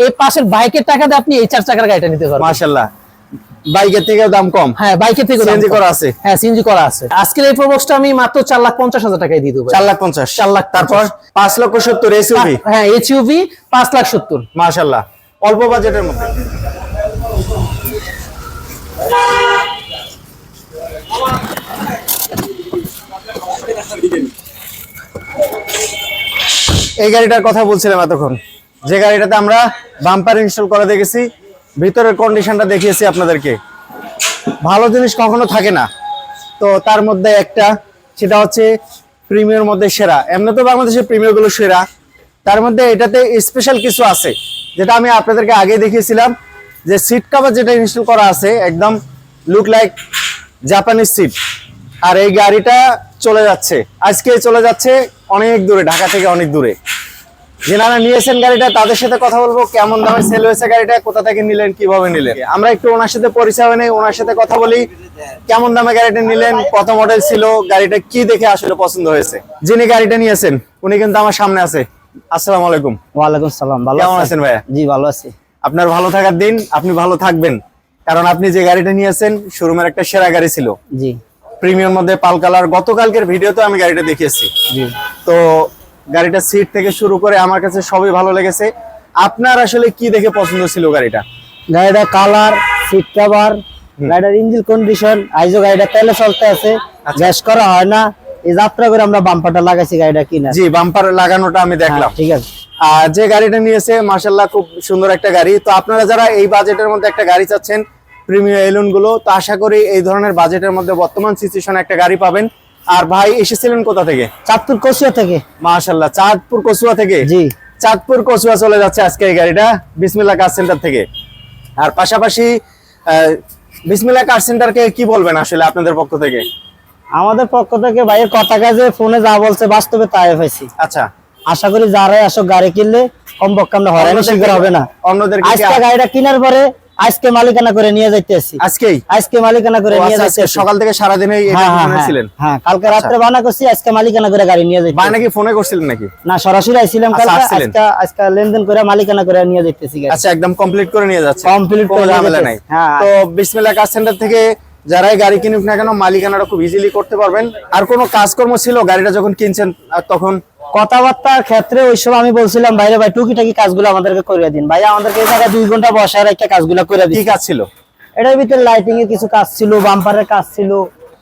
এই পাশের বাইকের টাকা দিয়ে আপনি এই 4 চাকার গাড়িটা নিতে পারবেন। মাশাআল্লাহ, বাইকের থেকে দাম কম। হ্যাঁ, বাইকের থেকে সিএনজি করা আছে। হ্যাঁ, সিএনজি করা আছে। আজকের এই প্রবক্সটা আমি মাত্র 4,50,000 টাকায় দিয়ে দেব। 4,50,000। 4,50,000। তারপর 5,70,000 এসইউভি। হ্যাঁ, এসইউভি 5,70,000। মাশাআল্লাহ, অল্প বাজেটের মধ্যে। এই গাড়িটার কথা বলছিলাম এতক্ষণ, যে গাড়িটাতে আমরা বাম্পার ইনস্টল করে দেখেছি, ভিতরের কন্ডিশনটা দেখিয়েছি আপনাদেরকে। ভালো জিনিস কখনো থাকে না, তো তার মধ্যে একটা, সেটা হচ্ছে প্রিমিয়ার মধ্যে সেরা। এমনি তো বাংলাদেশের প্রিমিয়ার গুলো সেরা, তার মধ্যে এটাতে স্পেশাল কিছু আছে, যেটা আমি আপনাদেরকে আগে দেখিয়েছিলাম। যে সিট কভার যেটা ইনস্টল করা আছে, একদম লুক লাইক জাপানিজ সিট। আর এই গাড়িটা চলে যাচ্ছে, আজকে চলে যাচ্ছে অনেক দূরে, ঢাকা থেকে অনেক দূরে। যারা নিয়েছেন গাড়িটা তাদের সাথে কথা বলবো, কেমন দামে সেল হয়েছে গাড়িটা, কোথা থেকে নিলেন, কিভাবে নিলেন। আমরা একটু ওনার সাথে পরিচয় নেই, ওনার সাথে কথা বলি, কেমন দামে গাড়িটা নিলেন, কত মডেল ছিল, গাড়িটা কি দেখে আসলে পছন্দ হয়েছে। যিনি গাড়িটা নিয়েছেন উনি কিন্তু আমার সামনে আছে। আসসালামু আলাইকুম। ওয়ালাইকুম সালাম। ভালো কেমন আছেন ভাইয়া? জি ভালো আছি। আপনার ভালো থাকার দিন, আপনি ভালো থাকবেন, কারণ আপনি যে গাড়িটা নিয়েছেন শোরুমের একটা সেরা গাড়ি ছিল। জি প্রিমিয়াম মধ্যে পাল কালার। গতকালকের ভিডিওতে আমি গাড়িটা দেখিয়েছি। জি। তো গাড়িটা সিট থেকে শুরু করে আমার কাছে সবই ভালো লেগেছে। আপনার আসলে কি দেখে পছন্দ ছিল গাড়িটা? গাড়িটা কালার, সিট কভার, গাড়িটার ইঞ্জিন কন্ডিশন, আইজো গাড়িটা তেলে চলতে আছে, গ্যাস করা হয় না। এই যাত্রা করে আমরা বাম্পারটা লাগাইছি গাড়িটা কিনা। জি, বাম্পার লাগানোটা আমি দেখলাম। ঠিক আছে। আর যে গাড়িটা নিয়েছে মাশাআল্লাহ খুব সুন্দর একটা গাড়ি। তো আপনারা যারা এই বাজেটের মধ্যে একটা গাড়ি চাচ্ছেন, প্রিমিয়াম এলুন গুলো, তো আশা করি এই ধরনের বাজেটের মধ্যে বর্তমান সিচুয়েশনে একটা গাড়ি পাবেন। আর ভাই এসেছিলেন কোথা থেকে? চাঁদপুর কচুয়া থেকে। মাশাআল্লাহ, চাঁদপুর কচুয়া থেকে। জি, চাঁদপুর কচুয়া চলে যাচ্ছে আজকে এই গাড়িটা বিসমিল্লাহ কার সেন্টার থেকে। আর পাশাপাশি বিসমিল্লাহ কার সেন্টারকে কি বলবেন আসলে আপনাদের পক্ষ থেকে? আমাদের পক্ষ থেকে ভাইয়ের কথা কাজে ফোনে যা বলছে বাস্তবে তাই পাইছি। আচ্ছা, আশা করি যারাই আসো গাড়ি কিনলে কমপক্ষে আমরা হয়রানি শিকার হবে না। অন্যদেরকে আজকে গাড়িটা কেনার পরে আজকে মালিকানা করে নিয়ে যাইতেছি। আজকে মালিকানা করে নিয়ে যাইতেছি। সকাল থেকে সারা দিনে ছিলেন? হ্যাঁ, কালকে রাতে বানা করছি, আজকে মালিকানা করে গাড়ি নিয়ে যাইতেছি। বানা কি ফোনে করছিলেন নাকি? না, সরাসরি আইছিলাম কালকে, আজকে লেনদেন করে মালিকানা করে নিয়ে যাইতেছি গাড়ি। আচ্ছা, একদম কমপ্লিট করে নিয়ে যাচ্ছে। কমপ্লিট করে ঝামেলা নাই। তো বিসমিল্লাহ কার সেন্টার থেকে যারাই গাড়ি কিনুক না কেন মালিকানাটা খুব ইজিলি করতে পারবেন। আর কোনো কাজকর্ম ছিল গাড়িটা যখন কিনছেন তখন? কথাবার্তার ক্ষেত্রে ওই সময় আমি বলছিলাম ভাইরে ভাই টুকিটাকি কাজগুলো আমাদেরকে করে দিন। ভাই আমাদেরকে এই জায়গায় 2 ঘন্টা বসায় রেখে কাজগুলো করে দিন। কি কাজ ছিল? এটার ভিতরে লাইটিং এর কিছু কাজ ছিল, বাম্পারের কাজ ছিল,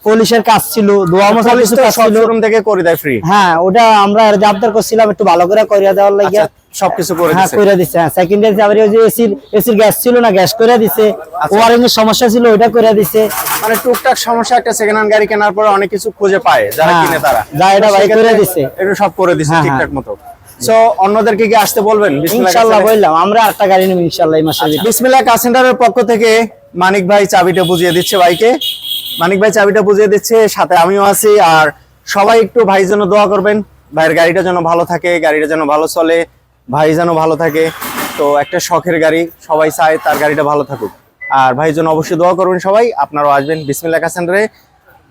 পলিশের কাজ ছিল, দোয়া মশার কিছু কাজ ছিল। শোরুম থেকে করে দেয় ফ্রি? হ্যাঁ, ওটা আমরা আবদার করছিলাম একটু ভালো করে করিয়া দেওয়ার লাগিয়া। সবকিছু করে দিয়েছে? হ্যাঁ, করে দিছে। হ্যাঁ, সেকেন্ডারি আবার ওই যে এসির গ্যাস ছিল না, গ্যাস করে দিছে। ওয়ারিং এর সমস্যা ছিল, ওটা করে দিছে। মানে টুকটাক সমস্যা একটা সেকেন্ড হ্যান্ড গাড়ি কেনার পরে অনেক কিছু খুঁজে পায় যারা কিনে, তারা যা এটা ভাই করে দিছে, এটা সব করে দিছে ঠিকঠাক মতো। সো অন্যদেরকে কি আসতে বলবেন? ইনশাআল্লাহ বললাম, আমরা একটা গাড়ি নেব ইনশাআল্লাহ এই মাসে। বিসমিল্লাহ কার সেন্টারের পক্ষ থেকে মানিক ভাই চাবিটা বুঝিয়ে দিচ্ছে ভাইকে। মানিক ভাই চাবিটা বুঝিয়ে দিচ্ছে, সাথে আমিও আছি। আর সবাই একটু ভাই যেন দোয়া করবেন, ভাইয়ের গাড়িটা যেন ভালো থাকে, গাড়িটা যেন ভালো চলে, ভাই যেন ভালো থাকে। তো একটা শখের গাড়ি, সবাই চায় তার গাড়িটা ভালো থাকুক। আর ভাই যেন অবশ্যই দোয়া করবেন সবাই। আপনারাও আসবেন বিসমিল্লাহ কার সেন্টারে।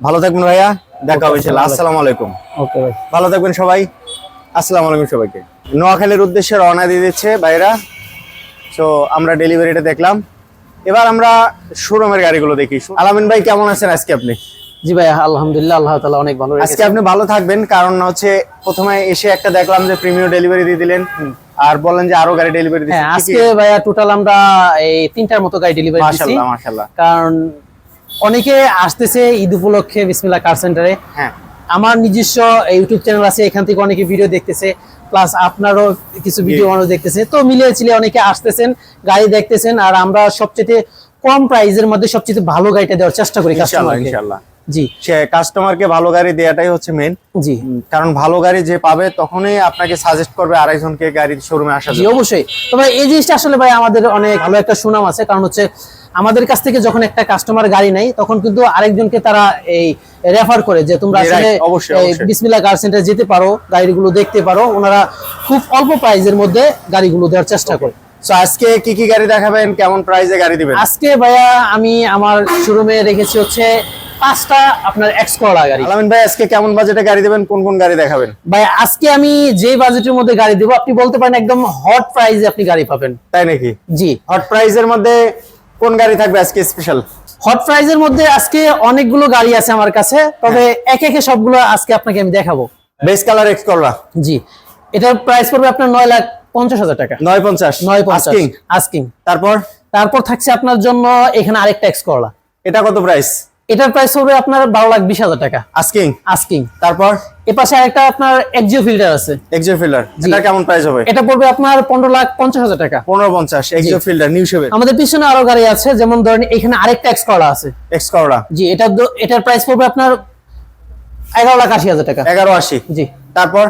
ভালো থাকবেন ভাইয়া, দেখা হবে ইনশাআল্লাহ। আসসালামু আলাইকুম। ওকে ভাই, ভালো থাকবেন সবাই। আসসালামু আলাইকুম সবাইকে। নোয়াখালীর উদ্দেশ্যে রওনা দিয়ে দিচ্ছে ভাইরা। তো আমরা ডেলিভারিটা দেখলাম, এবার আমরা শোরুমের গাড়িগুলো দেখি। আলামিন ভাই কেমন আছেন আজকে আপনি? জি ভাই, আলহামদুলিল্লাহ, আল্লাহ তাআলা অনেক ভালো রেখেছে। আজকে আপনি ভালো থাকবেন, কারণ হচ্ছে প্রথমে এসে একটা দেখলাম যে প্রিমিয়াম ডেলিভারি দিয়ে দিলেন, আর বললেন যে আরো গাড়ি ডেলিভারি দিচ্ছেন। হ্যাঁ, আজকে ভাইয়া টোটাল আমরা এই 3টার মতো গাড়ি ডেলিভারি দিয়েছি। মাশাআল্লাহ মাশাআল্লাহ। কারণ অনেকে আসতেছে ঈদ উপলক্ষে বিসমিল্লাহ কার সেন্টারে। হ্যাঁ, আমার নিজস্ব ইউটিউব চ্যানেল আছে, এখান থেকে অনেকে ভিডিও দেখতেছে, প্লাস আপনারও কিছু ভিডিও মানুষ দেখতেছে। তো মিলিয়ে ছিলে অনেকে আসতেছেন, গাড়ি দেখতেছেন। আর আমরা সবচেয়ে কম প্রাইসের মধ্যে সবচেয়ে ভালো গাড়িটা দেওয়ার চেষ্টা করি কাস্টমারকে। ইনশাআল্লাহ। জি, সে কাস্টমারকে ভালো গাড়ি দেওয়াটাই হচ্ছে মেইন। জি, কারণ ভালো গাড়ি যে পাবে তখনই আপনাকে সাজেস্ট করবে আরেকজনকে গাড়ির শোরুমে আসা। জি অবশ্যই। তবে এই জিনিসটা আসলে ভাই আমাদের অনেক ভালো একটা সুনাম আছে, কারণ হচ্ছে আমাদের কাছ থেকে যখন একটা কাস্টমার গাড়ি নেয় তখন কিন্তু আরেকজনকে তারা এই রেফার করে যে তোমরা আসলে বিসমিল্লাহ কার সেন্টারে যেতে পারো, গাড়িগুলো দেখতে পারো। ওনারা খুব অল্প প্রাইসের মধ্যে গাড়িগুলো দেওয়ার চেষ্টা করে। সো আজকে কি কি গাড়ি দেখাবেন, কেমন প্রাইসে গাড়ি দিবেন? আজকে ভাইয়া আমি আমার শোরুমে রেখেছি হচ্ছে 5টা আপনার এক্স করলা গাড়ি। আলামিন ভাই আজকে কেমন বাজেটে গাড়ি দিবেন, কোন কোন গাড়ি দেখাবেন? ভাই আজকে আমি যে বাজেটের মধ্যে গাড়ি দেবো আপনি বলতে পারেন একদম হট প্রাইসে আপনি গাড়ি পাবেন। তাই নাকি? জি, হট প্রাইজের মধ্যে কোন গাড়ি থাকবে আজকে স্পেশাল? হট প্রাইসের মধ্যে আজকে অনেকগুলো গাড়ি আছে আমার কাছে, তবে একে একে সবগুলো আজকে আপনাকে আমি দেখাবো। বেস কালার এক্স করলা, জি, এটার প্রাইস পড়বে আপনার 9,50,000 টাকা। 950 950 আস্কিং। তারপর থাকছে আপনার জন্য এখানে আরেকটা এক্স করলা। এটা কত প্রাইস? এটার প্রাইস পড়বে আপনার 12,20,000 টাকা আস্কিং। তারপর এপাশে আরেকটা আপনার এক্সিও ফিল্টার আছে। এক্সিও ফিল্টার, এটা কেমন প্রাইস হবে? এটা পড়বে আপনার 15,50,000 টাকা। 1550 এক্সিও ফিল্টার নিউ শেপের। আমাদের পিছনে আরো গাড়ি আছে, যেমন ধরেন এখানে আরেকটা এক্স করলা আছে। এক্স করলা, জি, এটার প্রাইস পড়বে আপনার 11,80,000 টাকা। 1180। জি, তারপর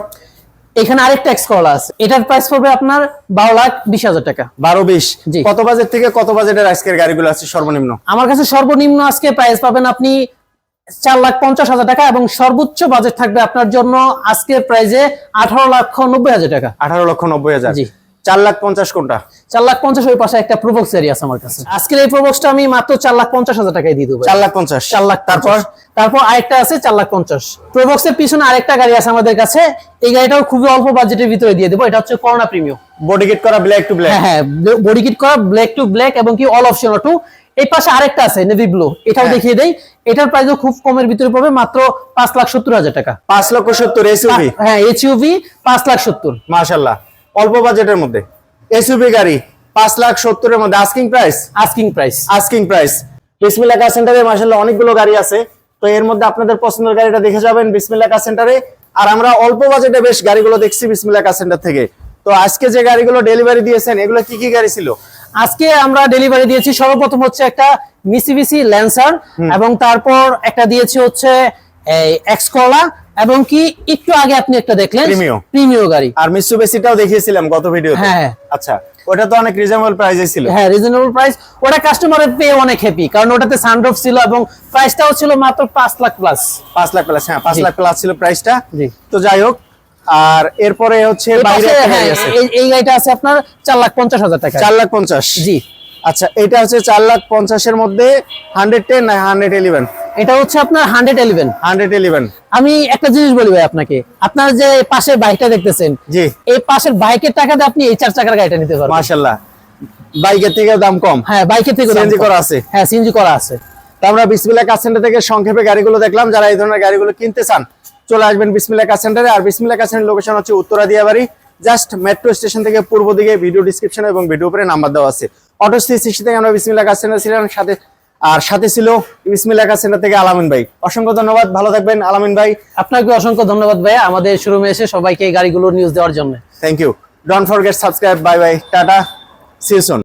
এখানে আরেকটা এক্স করলা আছে, এটার প্রাইস পড়বে আপনার 12,20,000 টাকা। 1220। জি। কত বাজেট থেকে কত বাজেটের আজকের গাড়িগুলো আছে সর্বনিম্ন? আমার কাছে সর্বনিম্ন আজকে প্রাইস পাবেন আপনি 4,50,000 টাকা, এবং সর্বোচ্চ বাজেট থাকবে আপনার জন্য আজকের প্রাইজে 18,90,000 টাকা। 18,90,000। জি। 4,50,000 কোনটা? 4,50,000 ওই পাশে একটা প্রোবক্স এরিয়া আছে আমার কাছে। আজকের এই প্রোবক্সটা আমি মাত্র 4,50,000 টাকায় দিয়ে দেবো। 4,50,000। 4,50,000। তারপর আরেকটা আছে 4,50,000। প্রোবক্সের পিছনে আরেকটা গাড়ি আছে আমাদের কাছে, এই গাড়িটাও খুবই অল্প বাজেটের ভিতরে দিয়ে দেবো। এটা হচ্ছে করোনা প্রিমিয়াম, বডি কিট করা ব্ল্যাক টু ব্ল্যাক। হ্যাঁ, বডি কিট করা ব্ল্যাক টু ব্ল্যাক, এবং কি অল অপশন অটো। এই পাশে আরেকটা আছে নেভি ব্লু, এটাও দেখিয়ে দেই। এটার প্রাইসও খুব কমের ভিতরে পড়বে, মাত্র 5,70,000 টাকা। 5,70,000 এসইউভি। হ্যাঁ, এসইউভি 5,70,000। মাশাআল্লাহ, অল্প বাজেটের মধ্যে এসইউভি গাড়ি 5,70,000 এর মধ্যে আস্কিং প্রাইস। বিসমিল্লাহ কার সেন্টারে মাশাআল্লাহ অনেকগুলো গাড়ি আছে, তো এর মধ্যে আপনাদের পছন্দের গাড়িটা দেখে যাবেন বিসমিল্লাহ কার সেন্টারে। আর আমরা অল্প বাজেটে বেশ গাড়িগুলো দেখছি বিসমিল্লাহ কার সেন্টার থেকে। তো আজকে যে গাড়িগুলো ডেলিভারি দিয়েছেন এগুলো কি কি গাড়ি ছিল? আজকে আমরা ডেলিভারি দিয়েছি, সর্বপ্রথম হচ্ছে একটা মিসিবিসি ল্যান্সার, এবং তারপর একটা দিয়েছি হচ্ছে এই এক্স করলা, এবং কি একটু আগে আপনি একটা দেখলেন প্রিমিও গাড়ি। আর মিৎসুবিশিটাও দেখিয়েছিলাম গত ভিডিওতে। হ্যাঁ, আচ্ছা, ওটা তো অনেক রিজনেবল প্রাইসে ছিল। হ্যাঁ, রিজনেবল প্রাইস। ওটা কাস্টমারের পেয়ে অনেক হ্যাপি, কারণ ওটাতে সানরুফ ছিল এবং প্রাইসটাও ছিল মাত্র 5 লাখ প্লাস। 5 লাখ প্লাস, হ্যাঁ 5 জি। লাখ প্লাস ছিল প্রাইসটা। জি। তো যাই হোক, আর এরপরে হচ্ছে বাইরে একটা গাড়ি আছে। এই গাড়িটা আছে আপনার 4,50,000 টাকা। 4,50,000। জি। আচ্ছা, এটা হচ্ছে 4,50,000 এর মধ্যে 110 না 111? এটা হচ্ছে আপনার 111। 111। আমি একটা জিনিস বলি ভাই আপনাকে, আপনার যে পাশের বাইকটা দেখতেছেন, জি, এই পাশের বাইকের টাকাতে আপনি এই 4 চাকার গাড়িটা নিতে পারবেন। মাশাআল্লাহ, বাইকের থেকে দাম কম। হ্যাঁ, বাইকের থেকে সিএনজি করা আছে। হ্যাঁ, সিএনজি করা আছে। তো আমরা বিসমিল্লাহ কার সেন্টার থেকে সংক্ষেপে গাড়িগুলো দেখলাম। যারা এই ধরনের গাড়িগুলো কিনতে চান চলে আসবেন বিসমিল্লাহ কার সেন্টারে। আর বিসমিল্লাহ কার সেন্টারের লোকেশন হচ্ছে Uttara Diabari, just metro station থেকে পূর্ব দিকে। ভিডিও ডিসক্রিপশনে এবং ভিডিও উপরে নাম্বার দেওয়া আছে। অটো 360 থেকে আমরা বিসমিল্লাহ কার সেন্টার ছিলাম, সাথে ছিল বিসমিল্লাহ কার সেন্টার থেকে আলামিন ভাই। অসংখ্য ধন্যবাদ, ভালো থাকবেন আলামিন ভাই। আপনাকে অসংখ্য ধন্যবাদ ভাইয়া, আমাদের শোরুমে এসে সবাইকে এই গাড়িগুলোর নিউজ দেওয়ার জন্য। Thank you. Don't forget subscribe. Bye bye, tata, see you soon.